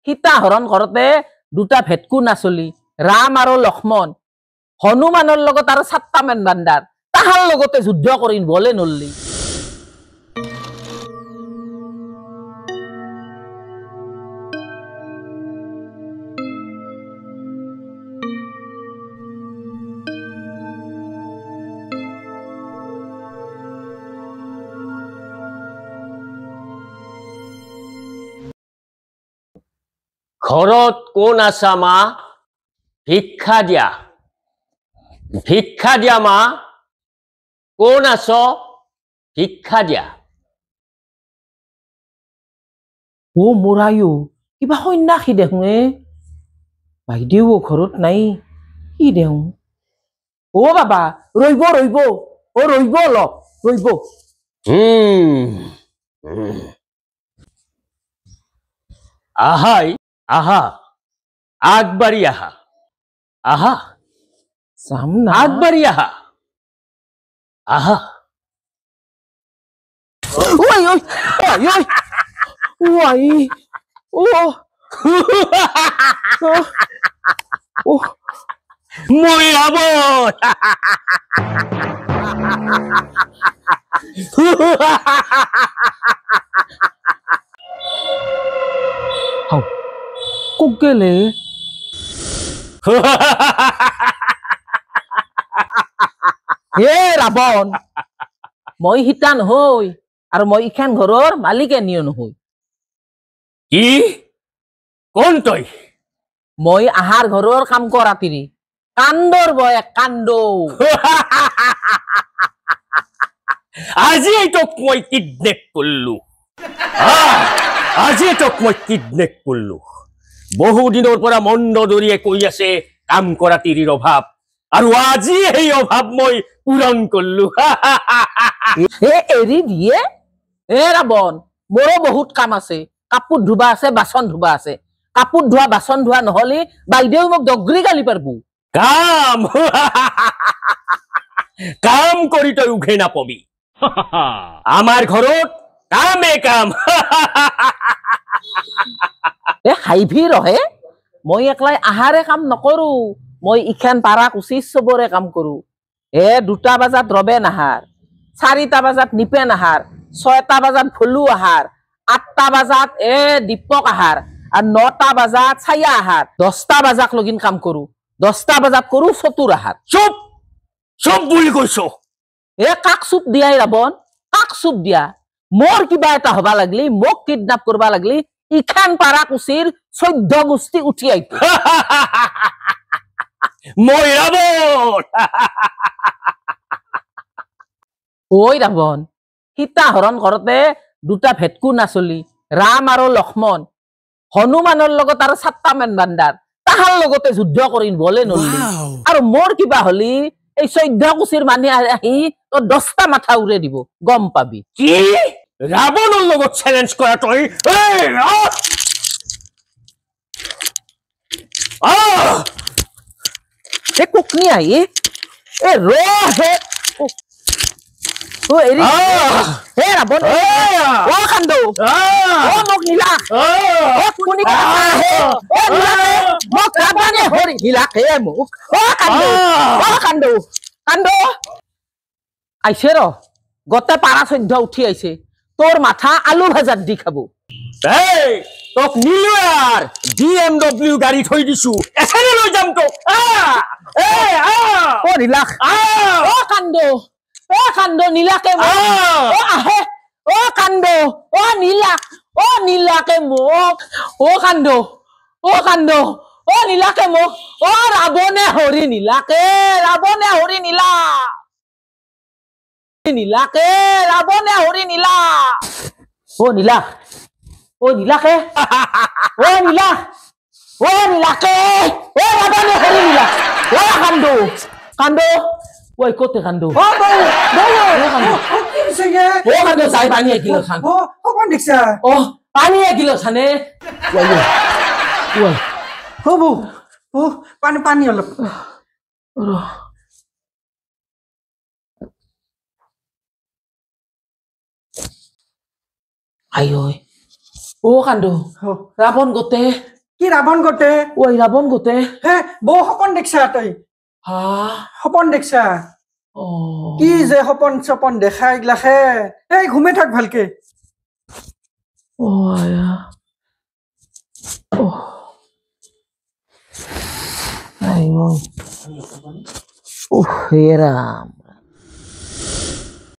সীতা হৰণ কৰোতে দুটা ভেটকু নাচলি ৰাম আৰু লক্ষ্মণ হনুমানৰ লগত আৰু 7টামান বান্দাৰ তাহাৰ লগতে যুদ্ধ কৰি বলে নললি ঘৰত কোন আছা মা ভিক্ষা দিয়া মা কোন আছ ভিক্ষা দিয়া ও মোৰায়ো কিবা সন্যাসী দেখোঁ বাইদেউ ঘৰত নাই কি দেওঁ ও বাবা ৰৈব অলপ ৰৈব আহা আগবাঢ়ি আহা যাম না আগবাঢ়ি আহা মই ৰাবণ ক'ত গেলে ৰাৱণ মই সীতা নহয় আৰু মই ইখান ঘৰৰ মালিকে নিয় নহয় কি কোন তই মই আহাৰ ঘৰৰ কাম কৰা তিৰি কান্দৰ বয় কান্দ আজি তোক মই কিডনেপ কৰলো বহু দিনৰ পৰা মন্দ দৰিয়ে কৈ আছে কাম কৰা তিৰিৰ অভাৱ আৰু আজি এই অভাৱ মই পূৰণ কৰলো এৰি দিয়ে ৰাৱণ মোৰো বহুত কাম আছে কাপোৰ ধুবা আছে বাচন ধুবা আছে কাপোৰ ধোৱা বাচন ধোৱা নহলে বাইদেউ মোক দগৰি গালি পাৰবো কাম কৰি তই উঘে নাপাবি আমাৰ ঘৰত কাম হাইভি ৰহে মই একলাই আহাৰে কাম নকৰো মই ইখান পাৰা কুচি চবৰে কাম কৰো 2টা বজাত ৰবে নাহাৰ 4টা বজাত নিপে নাহাৰ 6টা বজাত ভলু আহাৰ 8টা বজাত দীপক আহাৰ আৰু 9টা বজাত ছায়া আহাৰ 10টা বজাক লগিন কাম কৰো 10টা বজাত কৰো চতুৰ আহাৰ চুপ বুলি কৈছো কাক চুপ দিয়াই ৰাৱণ কাক চুপ দিয়া মোৰ কিবা এটা হবা লাগলি মোক কিডনাপ কৰবা লাগলি ইখান পাৰা কুচিৰ 14 গোষ্ঠী উঠি আইতো মই ৰাৱণ ঐ ৰাৱণ সীতা হৰণ কৰোতে দুটা ভেটকু নাচলি ৰাম আৰু লক্ষ্মণ হনুমানৰ লগত আৰু 7টামান বান্দাৰ তাহাৰ লগতে যুদ্ধ কৰি বলে নললি আৰু মোৰ কিবা হলি এই 14 কুচিৰ মানুহ আহি তোৰ 10টা মাথা উৰে দিব গম পাবি কি ৰাৱণৰ লগত চ্যালেঞ্জ কৰা তই কুকনি আহি ৰাৱণ কান্দ মোক নীলা আইছে ৰ গতে পাৰা 14 উঠি আইছে তোৰ মাথা আলু ভাজাত দি খাব তোক নিলুৱাৰ BMW গাড়ী থৈ দিছো এখানে লৈ যাম তোক নীলাক কান্দ নীলাকে আহে কান্দ নীলাকে মোক কান্দ নীলাকে মোক ৰাৱণে হৰি নীলাকে ৰাৱণে হৰি নীলা নীলাকে ৰাৱণে হৰি নীলা নীলা নীলাকে নীলাকে ৰাৱণে হৰি নীলা কান্দ ঐ কতে কান্দ কান্দ চাই পানী এগিলাস খান পানী এগিলাস খানে পানী অলপ আই ঐ ও কান্দো রাবণ গোটে কি ৰাৱণ গতে ওই রাবণ গোটে হে বৌ সপন দেখছা তই হা সপন দেখছা ও কি যে সপন চপন দেখা এইগিলাখে এই ঘুমে থাক ভালকে ও আয়া ও আইও উফ হে রাম